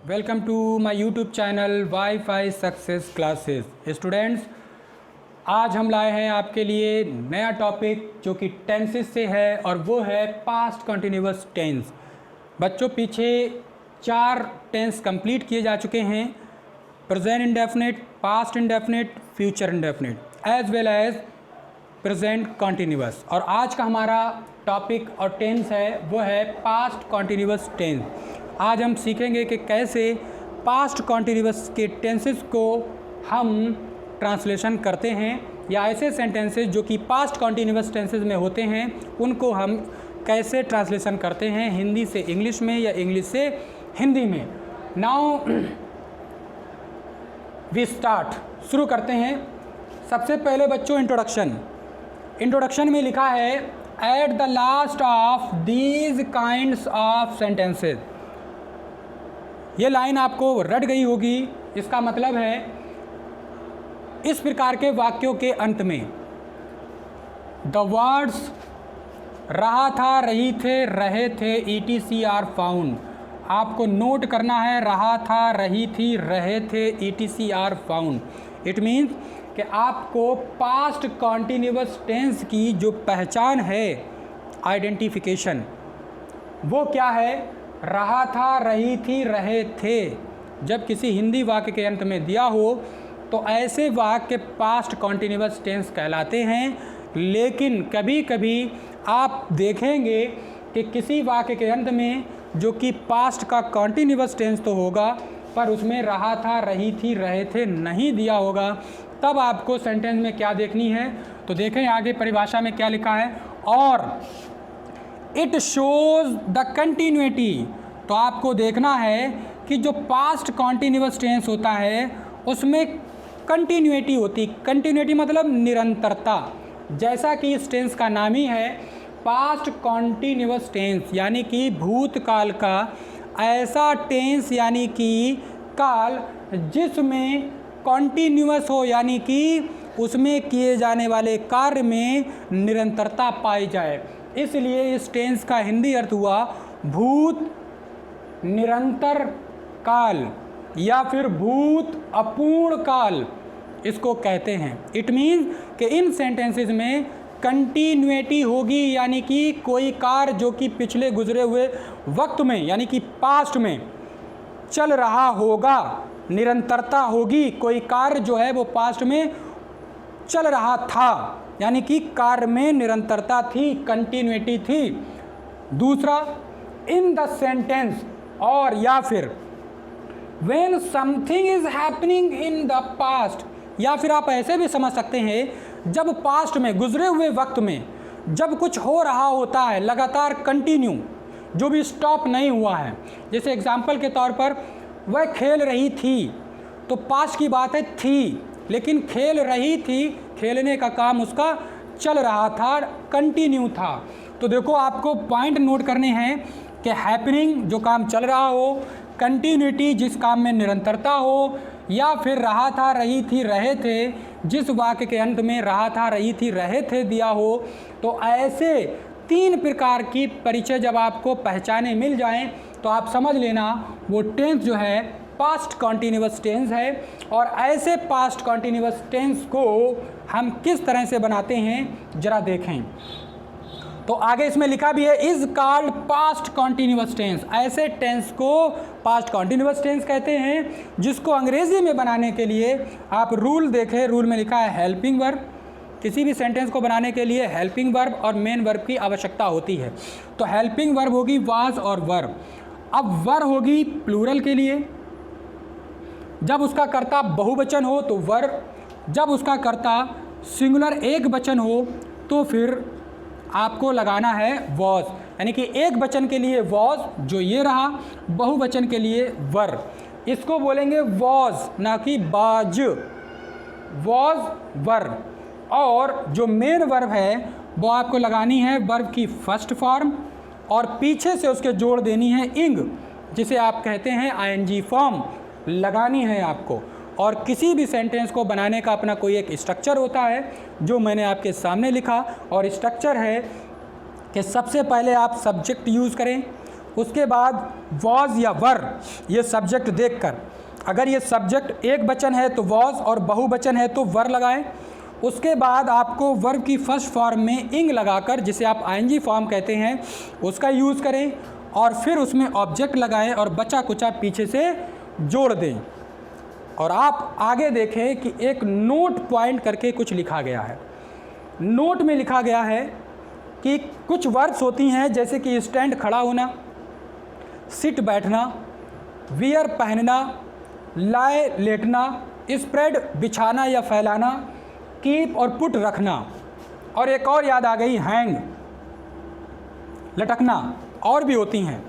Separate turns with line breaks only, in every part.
Welcome to my YouTube channel WiFi success classes. Students, आज हम लाए हैं आपके लिए नया टॉपिक जो कि टेंसेस से है और वो है पास्ट कंटिन्यूअस टेंस। बच्चों, पीछे 4 टेंस कंप्लीट किए जा चुके हैं, present indefinite, past indefinite, future indefinite as well as present continuous. और आज का हमारा टॉपिक और टेंस है वो है पास्ट कंटिन्यूअस टेंस। आज हम सीखेंगे कि कैसे पास्ट कंटिन्यूअस के टेंसेस को हम ट्रांसलेशन करते हैं या ऐसे सेंटेंसेस जो कि पास्ट कंटिन्यूअस टेंसेस में होते हैं उनको हम कैसे ट्रांसलेशन करते हैं हिंदी से इंग्लिश में या इंग्लिश से हिंदी में। नाउ वी स्टार्ट, शुरू करते हैं। सबसे पहले बच्चों इंट्रोडक्शन में लिखा है at the last of these kinds of sentences. ये लाइन आपको रट गई होगी। इसका मतलब है इस प्रकार के वाक्यों के अंत में द वर्ड्स रहा था, रही थे, रहे थे ETC आर फाउंड। आपको नोट करना है रहा था, रही थी, रहे थे, ETC are found. It means कि आपको पास्ट कॉन्टिन्यूअस टेंस की जो पहचान है, आइडेंटिफिकेशन, वो क्या है? रहा था, रही थी, रहे थे। जब किसी हिंदी वाक्य के अंत में दिया हो तो ऐसे वाक्य पास्ट कॉन्टिन्यूअस टेंस कहलाते हैं। लेकिन कभी कभी आप देखेंगे कि किसी वाक्य के अंत में जो कि पास्ट का कॉन्टिन्यूअस टेंस तो होगा पर उसमें रहा था, रही थी, रहे थे नहीं दिया होगा। तब आपको सेंटेंस में क्या देखनी है तो देखें आगे परिभाषा में क्या लिखा है, और इट शोज द कंटिन्यूटी। तो आपको देखना है कि जो पास्ट कॉन्टिन्यूअस टेंस होता है उसमें कंटिन्यूटी होती। कंटिन्यूटी मतलब निरंतरता। जैसा कि इस टेंस का नाम ही है पास्ट कॉन्टिन्यूअस टेंस, यानी कि भूतकाल का ऐसा टेंस, यानी कि काल जिसमें कॉन्टिन्यूअस हो, यानी कि उसमें किए जाने वाले कार्य में निरंतरता पाई जाए। इसलिए इस टेंस का हिंदी अर्थ हुआ भूत निरंतर काल या फिर भूत अपूर्ण काल, इसको कहते हैं। इट मीन्स कि इन सेंटेंसेस में कंटिन्यूटी होगी, यानी कि कोई कार्य जो कि पिछले गुजरे हुए वक्त में, यानी कि पास्ट में चल रहा होगा, निरंतरता होगी। कोई कार्य जो है वो पास्ट में चल रहा था, यानी कि कार्य में निरंतरता थी, कंटिन्यूटी थी। दूसरा, इन द सेंटेंस, और या फिर when something is happening in the past, या फिर आप ऐसे भी समझ सकते हैं जब पास्ट में, गुजरे हुए वक्त में जब कुछ हो रहा होता है लगातार कंटिन्यू, जो भी स्टॉप नहीं हुआ है। जैसे एग्जाम्पल के तौर पर वह खेल रही थी, तो पास्ट की बात है थी, लेकिन खेल रही थी, खेलने का काम उसका चल रहा था, कंटिन्यू था। तो देखो आपको पॉइंट नोट करने हैं कि हैपनिंग जो काम चल रहा हो, कंटिन्यूटी जिस काम में निरंतरता हो, या फिर रहा था, रही थी, रहे थे जिस वाक्य के अंत में रहा था, रही थी, रहे थे दिया हो। तो ऐसे 3 प्रकार की परिचय जब आपको पहचाने मिल जाएं तो आप समझ लेना वो टेंस जो है पास्ट कॉन्टिन्यूअस टेंस है। और ऐसे पास्ट कॉन्टिन्यूअस टेंस को हम किस तरह से बनाते हैं जरा देखें। तो आगे इसमें लिखा भी है is called past continuous tense. ऐसे टेंस को पास्ट कॉन्टिन्यूअस टेंस कहते हैं, जिसको अंग्रेजी में बनाने के लिए आप रूल देखें। रूल में लिखा है हेल्पिंग वर्ब। किसी भी सेंटेंस को बनाने के लिए हेल्पिंग वर्ब और मेन वर्ब की आवश्यकता होती है। तो हेल्पिंग वर्ब होगी वाज और वर्ब। अब वर होगी प्लूरल के लिए, जब उसका कर्ता बहुवचन हो तो वर, जब उसका कर्ता सिंगुलर एक वचन हो तो फिर आपको लगाना है वॉज, यानी कि एक वचन के लिए वॉज जो ये रहा, बहुवचन के लिए वर। इसको बोलेंगे वॉज ना कि बाज, वॉज वर। और जो मेन वर्ब है वो आपको लगानी है वर्ब की फर्स्ट फॉर्म और पीछे से उसके जोड़ देनी है इंग, जिसे आप कहते हैं ING फॉर्म लगानी है आपको। और किसी भी सेंटेंस को बनाने का अपना कोई एक स्ट्रक्चर होता है जो मैंने आपके सामने लिखा। और स्ट्रक्चर है कि सबसे पहले आप सब्जेक्ट यूज़ करें, उसके बाद वॉज या वर ये सब्जेक्ट देखकर, अगर ये सब्जेक्ट एक वचन है तो वॉज और बहुवचन है तो वर लगाएं। उसके बाद आपको वर्ब की फर्स्ट फॉर्म में इंग लगाकर, जिसे आप आईएनजी फॉर्म कहते हैं, उसका यूज़ करें और फिर उसमें ऑब्जेक्ट लगाएं और बचा कुचा पीछे से जोड़ दें। और आप आगे देखें कि एक नोट पॉइंट करके कुछ लिखा गया है। नोट में लिखा गया है कि कुछ वर्ब्स होती हैं जैसे कि स्टैंड खड़ा होना, सिट बैठना, वियर पहनना, लाए लेटना, स्प्रेड बिछाना या फैलाना, कीप और पुट रखना, और एक और याद आ गई हैंग लटकना, और भी होती हैं।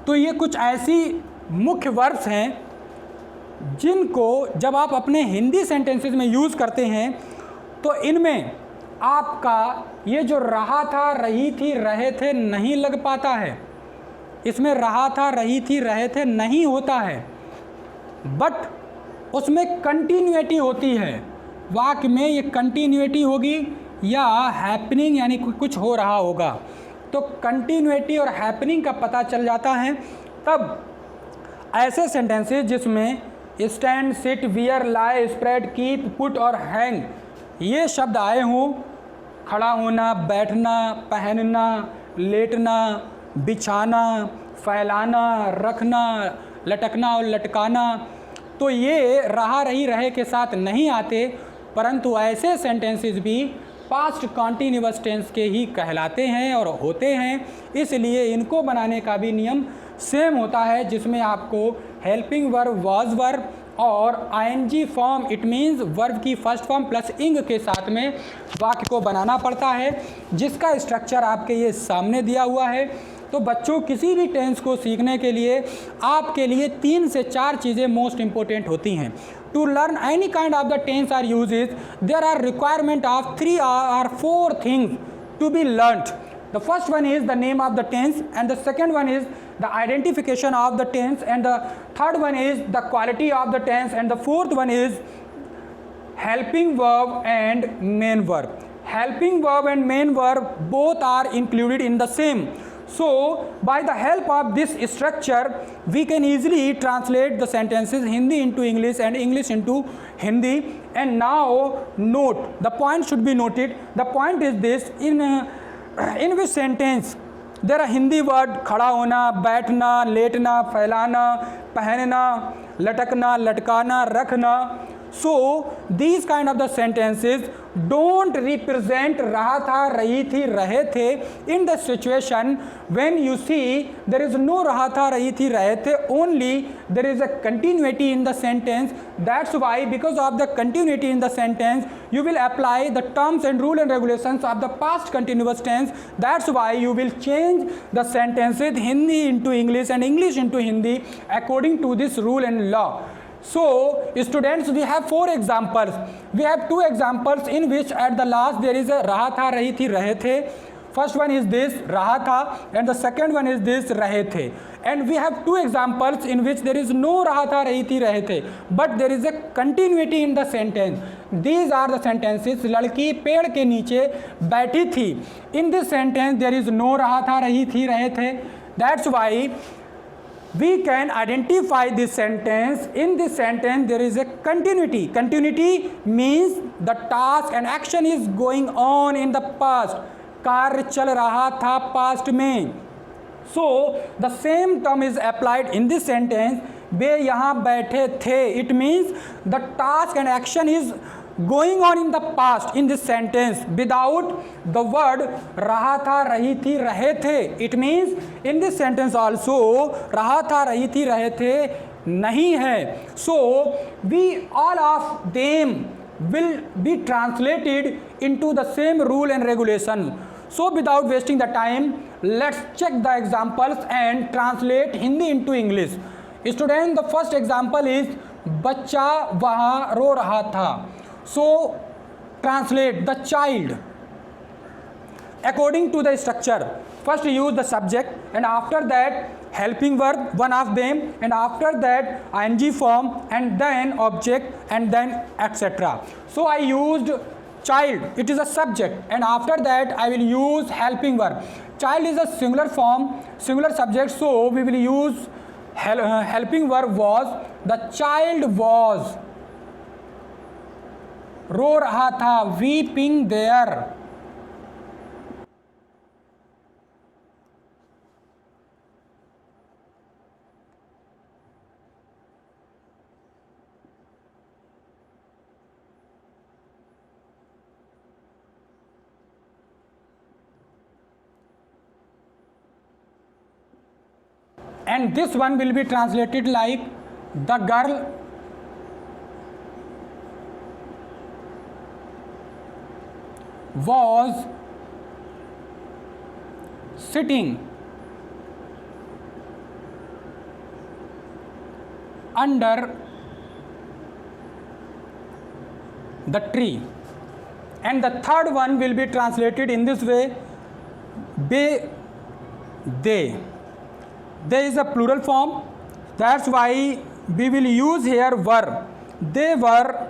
तो ये कुछ ऐसी मुख्य वर्ब्स हैं जिनको जब आप अपने हिंदी सेंटेंसेस में यूज़ करते हैं तो इनमें आपका ये जो रहा था, रही थी, रहे थे नहीं लग पाता है। इसमें रहा था, रही थी, रहे थे नहीं होता है, बट उसमें कंटिन्यूटी होती है। वाक्य में ये कंटिन्यूटी होगी या हैपनिंग यानी कुछ हो रहा होगा। तो कंटिन्यूटी और हैपनिंग का पता चल जाता है तब ऐसे सेंटेंसेस जिसमें स्टैंड, सिट, वियर, लाए, स्प्रेड, कीप, पुट और हैंग ये शब्द आए हों, खड़ा होना, बैठना, पहनना, लेटना, बिछाना, फैलाना, रखना, लटकना और लटकाना, तो ये रहा, रही, रहे के साथ नहीं आते, परंतु ऐसे सेंटेंसेस भी पास्ट कॉन्टिन्यूअस टेंस के ही कहलाते हैं और होते हैं। इसलिए इनको बनाने का भी नियम सेम होता है, जिसमें आपको हेल्पिंग वर्ब, वाज वर्ब और I N G form, it means verb की फर्स्ट फॉर्म प्लस इंग के साथ में वाक्य को बनाना पड़ता है, जिसका स्ट्रक्चर आपके ये सामने दिया हुआ है। तो बच्चों, किसी भी टेंस को सीखने के लिए आपके लिए 3 से 4 चीज़ें मोस्ट इंपॉर्टेंट होती हैं। To learn any kind of the tense or uses, there are requirement of 3 or 4 things to be learnt. The first one is the name of the tense, and the second one is the identification of the tense, and the third one is the quality of the tense, and the fourth one is helping verb and main verb. Helping verb and main verb both are included in the same. So by the help of this structure we can easily translate the sentences Hindi into English and English into Hindi. And now note, the point should be noted. The point is this: in which sentence there are Hindi word खड़ा होना, बैठना, लेटना, फैलाना, पहनना, लटकना, लटकाना, रखना. So these kind of the sentences don't represent रहा था, रही थी, रहे थे in the situation when you see there is no रहा था, रही थी, रहे थे, only there is a continuity in the sentence. That's why because of the continuity in the sentence you will apply the terms and rule and regulations of the past continuous tense. That's why you will change the sentences Hindi into English and English into Hindi according to this rule and law. So students, we have 4 examples. We have 2 examples in which at the last there is a रहा था, रही थी, रहे थे. First one is this रहा था and the second one is this रहे थे. And we have 2 examples in which there is no रहा था, रही थी, रहे थे, but there is a continuity in the sentence. These are the sentences. लड़की पेड़ के नीचे बैठी थी. In this sentence there is no रहा था, रही थी, रहे थे. That's why we can identify this sentence. In this sentence there is a continuity. Continuity means the task and action is going on in the past. कार्य चल रहा था पास्ट में. So the same term is applied in this sentence. वे यहाँ बैठे थे. It means the task and action is going on in the past in this sentence without the word रहा था, रही थी, रहे थे. It means in this sentence also रहा था, रही थी, रहे थे नहीं है. So we all of them will be translated into the same rule and regulation. So without wasting the time, let's check the examples and translate Hindi into English. Student, the first example is बच्चा वहाँ रो रहा था. So translate the child according to the structure. First use the subject and after that helping verb, one of them, and after that ing form and then object and then etc. So I used child, it is a subject, and after that I will use helping verb. Child is a singular form, singular subject, so we will use helping verb was. The child was, रो रहा था, weeping there. And this one will be translated like the girl was sitting under the tree. And the third one will be translated in this way, they. There is a plural form, that's why we will use here were. They were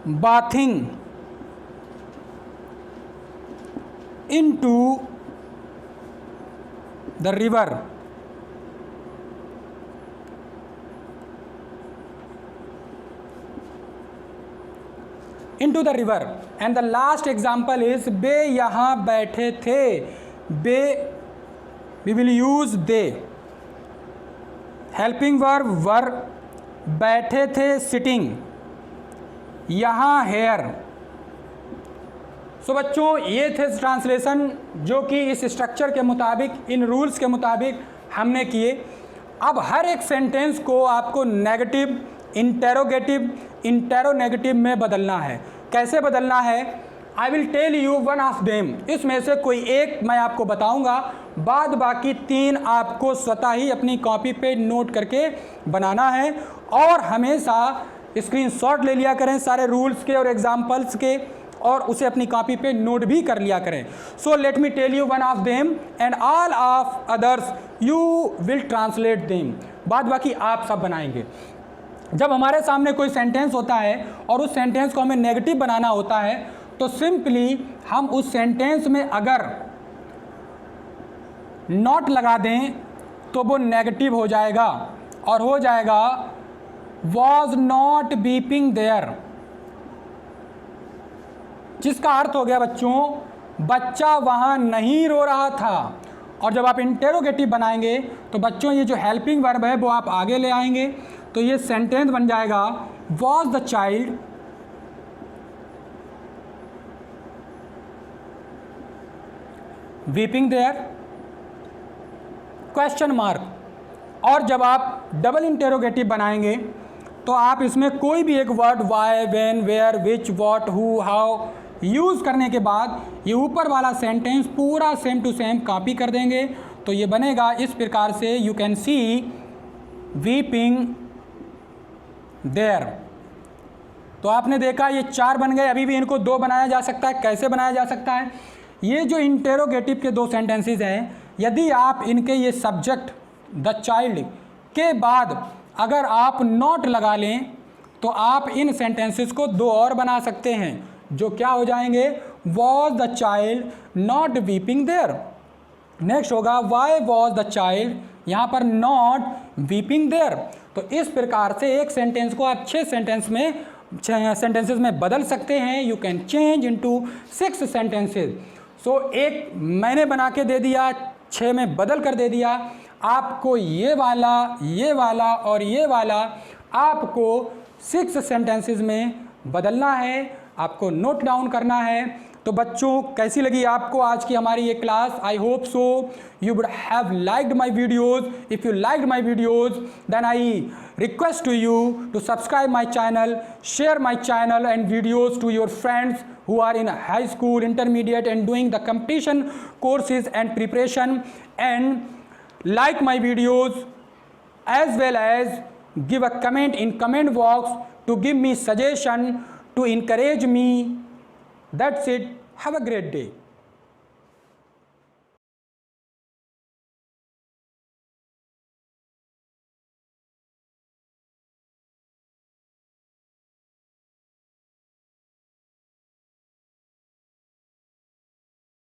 bathing into the river. Into the river. And the last example is बे यहाँ बैठे थे. बे, we will use they. Helping verb were, बैठे थे sitting, यहाँ hair. सो बच्चों ये थे ट्रांसलेशन जो कि इस स्ट्रक्चर के मुताबिक, इन रूल्स के मुताबिक हमने किए. अब हर एक सेंटेंस को आपको नेगेटिव, इंटेरोगेटिव, इंटेरोनेगेटिव में बदलना है. कैसे बदलना है? I will tell you one of them. इसमें से कोई एक मैं आपको बताऊंगा, बाद बाकी तीन आपको स्वतः ही अपनी कॉपी पे नोट करके बनाना है. और हमेशा स्क्रीनशॉट ले लिया करें सारे रूल्स के और एग्जाम्पल्स के, और उसे अपनी कॉपी पे नोट भी कर लिया करें. So let me tell you one of them and all of others you will translate them. बाद बाकी आप सब बनाएंगे. जब हमारे सामने कोई सेंटेंस होता है और उस सेंटेंस को हमें नेगेटिव बनाना होता है, तो सिंपली हम उस सेंटेंस में अगर नॉट लगा दें तो वो नेगेटिव हो जाएगा और हो जाएगा वॉज नॉट वीपिंग देयर, जिसका अर्थ हो गया बच्चों बच्चा वहाँ नहीं रो रहा था. और जब आप इंटेरोगेटिव बनाएंगे तो बच्चों ये जो हेल्पिंग वर्ब है वो आप आगे ले आएंगे, तो ये सेंटेंस बन जाएगा was the child weeping there question mark. और जब आप डबल इंटेरोगेटिव बनाएंगे तो आप इसमें कोई भी एक word why, when, where, which, what, who, how use करने के बाद ये ऊपर वाला सेंटेंस पूरा सेम टू सेम कॉपी कर देंगे. तो ये बनेगा इस प्रकार से, you can see weeping there. तो आपने देखा ये 4 बन गए. अभी भी इनको 2 बनाया जा सकता है. कैसे बनाया जा सकता है? ये जो इंटेरोगेटिव के 2 सेंटेंसेस हैं, यदि आप इनके ये सब्जेक्ट द चाइल्ड के बाद अगर आप नॉट लगा लें तो आप इन सेंटेंसेस को 2 और बना सकते हैं, जो क्या हो जाएंगे, was the child not weeping there. Next होगा वाई वॉज द चाइल्ड, यहाँ पर नॉट वीपिंग देयर. तो इस प्रकार से एक सेंटेंस को आप 6 सेंटेंसेस में बदल सकते हैं. You can change into 6 sentences. So एक मैंने बना के दे दिया, 6 में बदल कर दे दिया. आपको ये वाला और ये वाला आपको 6 सेंटेंसेस में बदलना है, आपको नोट डाउन करना है. तो बच्चों कैसी लगी आपको आज की हमारी ये class? I hope so you would have liked my videos. If you liked my videos then I request to you to subscribe my channel, share my channel and videos to your friends who are in high school, intermediate and doing the competition courses and preparation, and like my videos as well as give a comment in comment box to give me suggestion to encourage me. That's it. Have a great day.